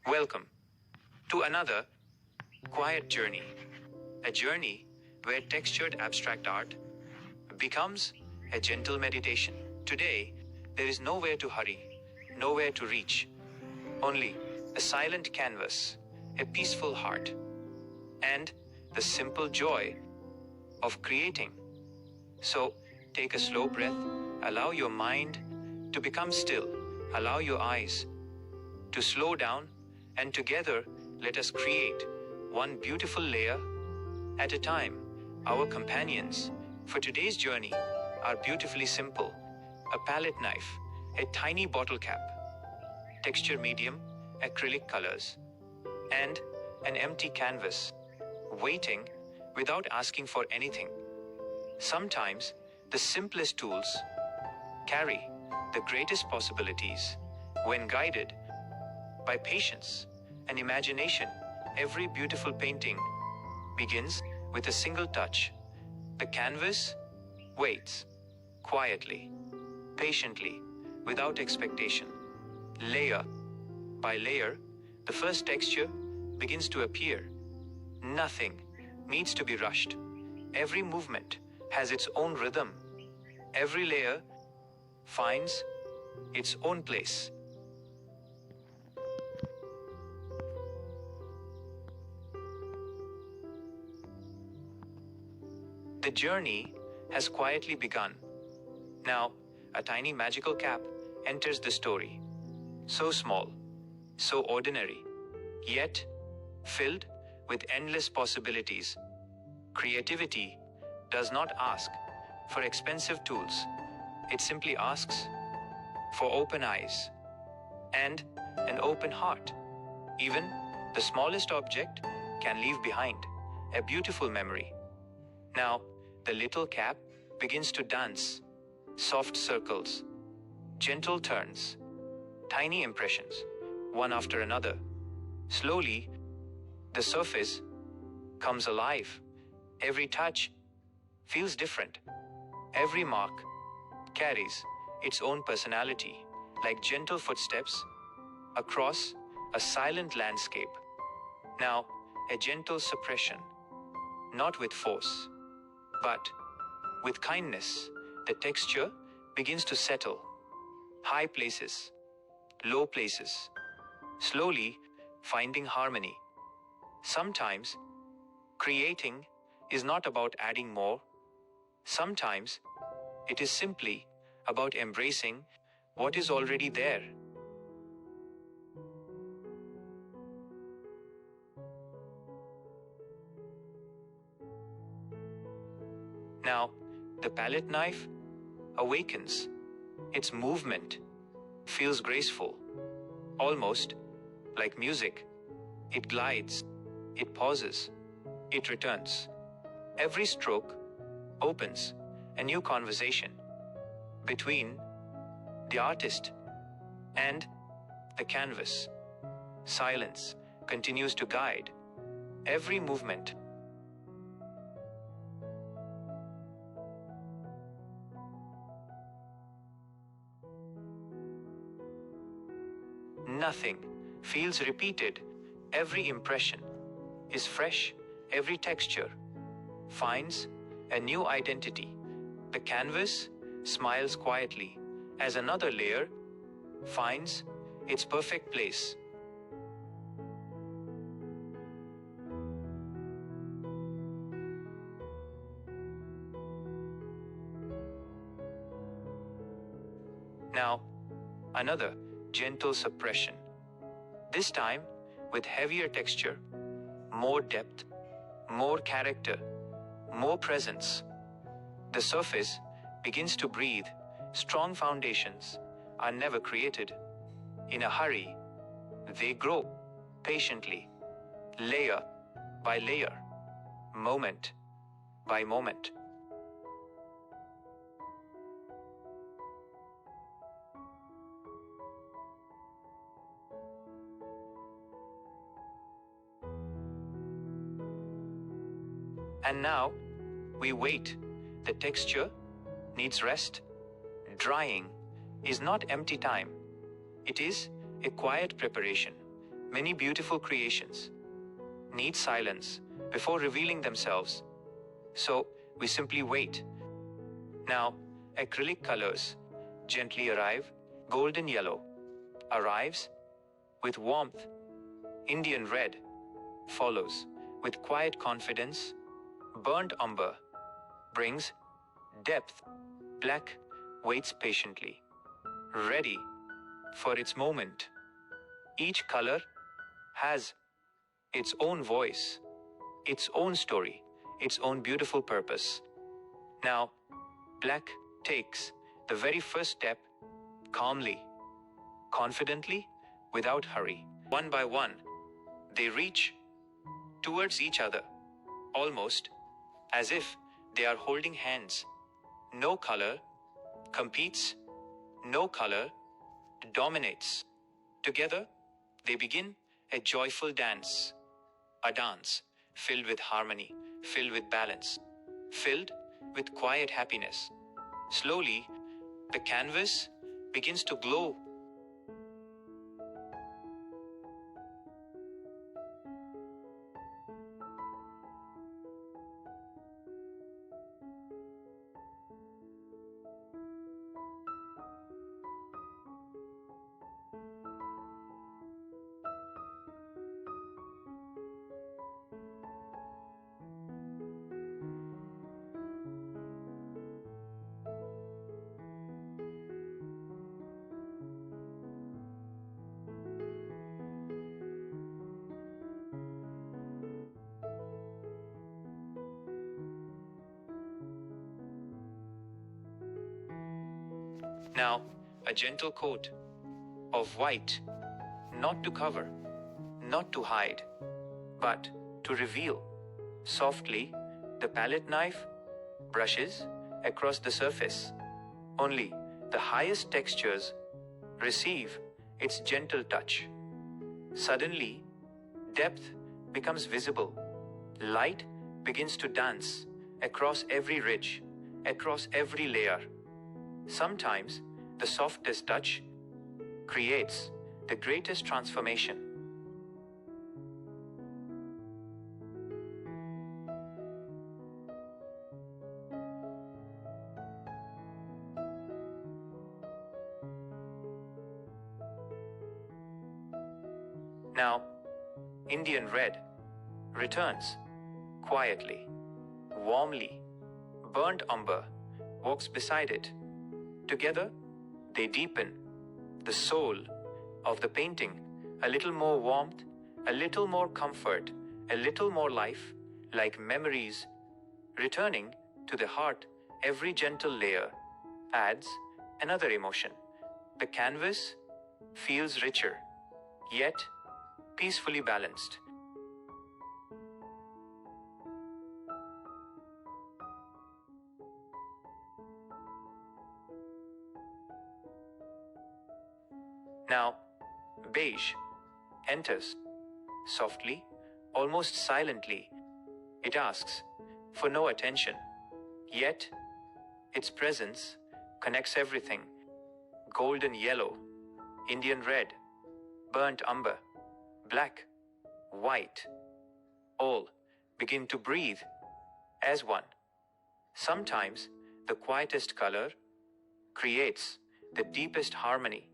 Welcome to another quiet journey, a journey where textured abstract art becomes a gentle meditation. Today, there is nowhere to hurry, nowhere to reach, only a silent canvas, a peaceful heart, and the simple joy of creating. So, take a slow breath, allow your mind to become still, allow your eyes to slow down, and together let us create one beautiful layer at a time. Our companions for today's journey are beautifully simple: a palette knife, a tiny bottle cap, texture medium, acrylic colors, and an empty canvas, waiting without asking for anything. Sometimes the simplest tools carry the greatest possibilities. When guided by patience and imagination, every beautiful painting begins with a single touch. The canvas waits quietly, patiently, without expectation. Layer by layer, the first texture begins to appear. Nothing needs to be rushed. Every movement has its own rhythm. Every layer finds its own place. The journey has quietly begun. Now, a tiny magical cap enters the story. So small, so ordinary, yet filled with endless possibilities. Creativity does not ask for expensive tools. It simply asks for open eyes and an open heart. Even the smallest object can leave behind a beautiful memory. Now, the little cap begins to dance. Soft circles, gentle turns, tiny impressions, one after another. Slowly, the surface comes alive. Every touch feels different. Every mark carries its own personality, like gentle footsteps across a silent landscape. Now, a gentle suppression, not with force, but with kindness. The texture begins to settle. High places, low places, slowly finding harmony. Sometimes, creating is not about adding more. Sometimes, it is simply about embracing what is already there. Now, the palette knife awakens. Its movement feels graceful, almost like music. It glides, it pauses, it returns. Every stroke opens a new conversation between the artist and the canvas. Silence continues to guide every movement. Nothing feels repeated. Every impression is fresh. Every texture finds a new identity. The canvas smiles quietly as another layer finds its perfect place. Now, another gentle suppression. This time with heavier texture, more depth, more character, more presence. The surface begins to breathe. Strong foundations are never created in a hurry. They grow patiently, layer by layer, moment by moment. And now, we wait. The texture needs rest. Drying is not empty time. It is a quiet preparation. Many beautiful creations need silence before revealing themselves. So we simply wait. Now, acrylic colors gently arrive. Golden yellow arrives with warmth. Indian red follows with quiet confidence. Burnt umber brings depth. Black waits patiently, ready for its moment. Each color has its own voice, its own story, its own beautiful purpose. Now, black takes the very first step calmly, confidently, without hurry. One by one, they reach towards each other, almost as if they are holding hands. No color competes, no color dominates. Together, they begin a joyful dance, a dance filled with harmony, filled with balance, filled with quiet happiness. Slowly, the canvas begins to glow. Now, a gentle coat of white, not to cover, not to hide, but to reveal. Softly, the palette knife brushes across the surface. Only the highest textures receive its gentle touch. Suddenly, depth becomes visible. Light begins to dance across every ridge, across every layer. Sometimes the softest touch creates the greatest transformation. Now, Indian red returns quietly, warmly. Burnt umber walks beside it. Together, they deepen the soul of the painting. A little more warmth, a little more comfort, a little more life, like memories returning to the heart. Every gentle layer adds another emotion. The canvas feels richer, yet peacefully balanced. Now, beige enters softly, almost silently. It asks for no attention, yet its presence connects everything. Golden yellow, Indian red, burnt umber, black, white, all begin to breathe as one. Sometimes the quietest color creates the deepest harmony.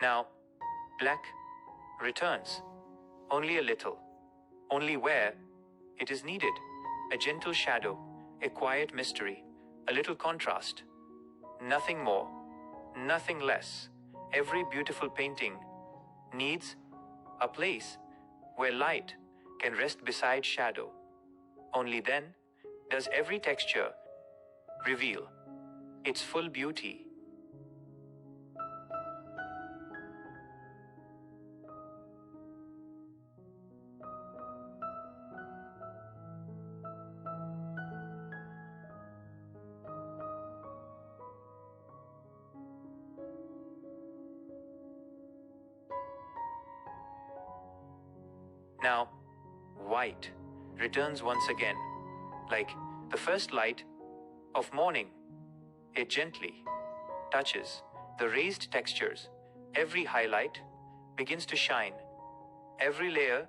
Now, black returns, only a little, only where it is needed. A gentle shadow, a quiet mystery, a little contrast. Nothing more, nothing less. Every beautiful painting needs a place where light can rest beside shadow. Only then does every texture reveal its full beauty. Now, white returns once again, like the first light of morning. It gently touches the raised textures. Every highlight begins to shine. Every layer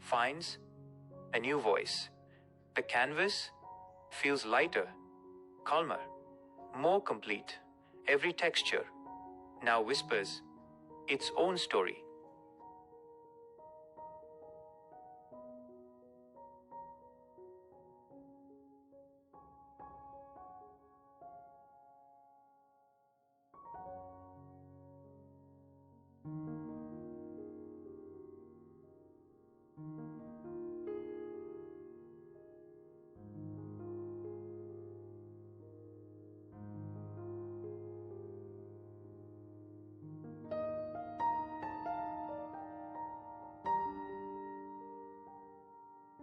finds a new voice. The canvas feels lighter, calmer, more complete. Every texture now whispers its own story.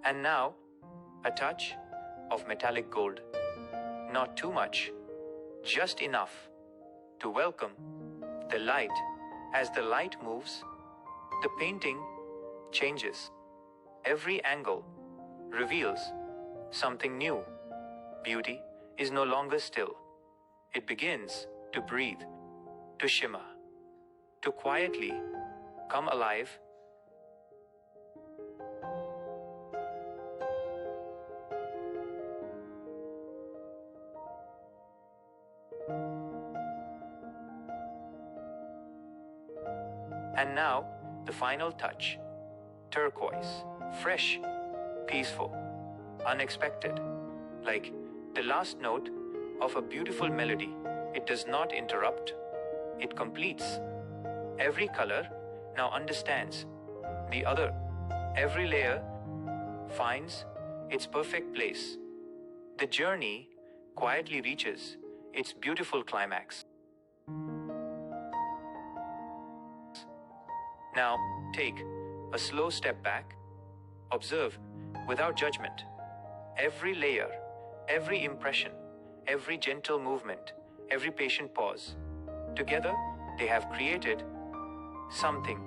And now, a touch of metallic gold. Not too much, just enough to welcome the light. As the light moves, the painting changes. Every angle reveals something new. Beauty is no longer still. It begins to breathe, to shimmer, to quietly come alive. And now, the final touch. Turquoise. Fresh, peaceful, unexpected. Like the last note of a beautiful melody. It does not interrupt. It completes. Every color now understands the other. Every layer finds its perfect place. The journey quietly reaches its beautiful climax. Now, take a slow step back. Observe without judgment. Every layer, every impression, every gentle movement, every patient pause. Together, they have created something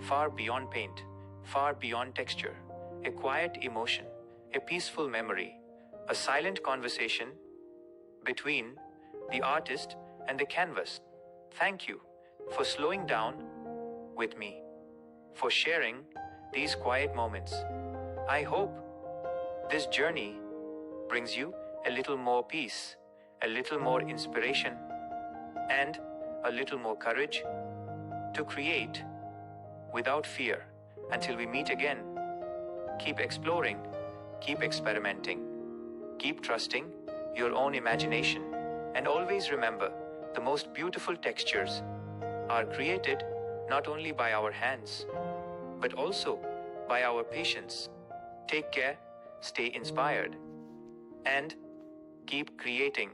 far beyond paint, far beyond texture, a quiet emotion, a peaceful memory, a silent conversation between the artist and the canvas. Thank you for slowing down with me, for sharing these quiet moments. I hope this journey brings you a little more peace, a little more inspiration, and a little more courage to create without fear. Until we meet again, keep exploring, keep experimenting, keep trusting your own imagination, and always remember the most beautiful textures are created not only by our hands, but also by our patience. Take care, stay inspired, and keep creating.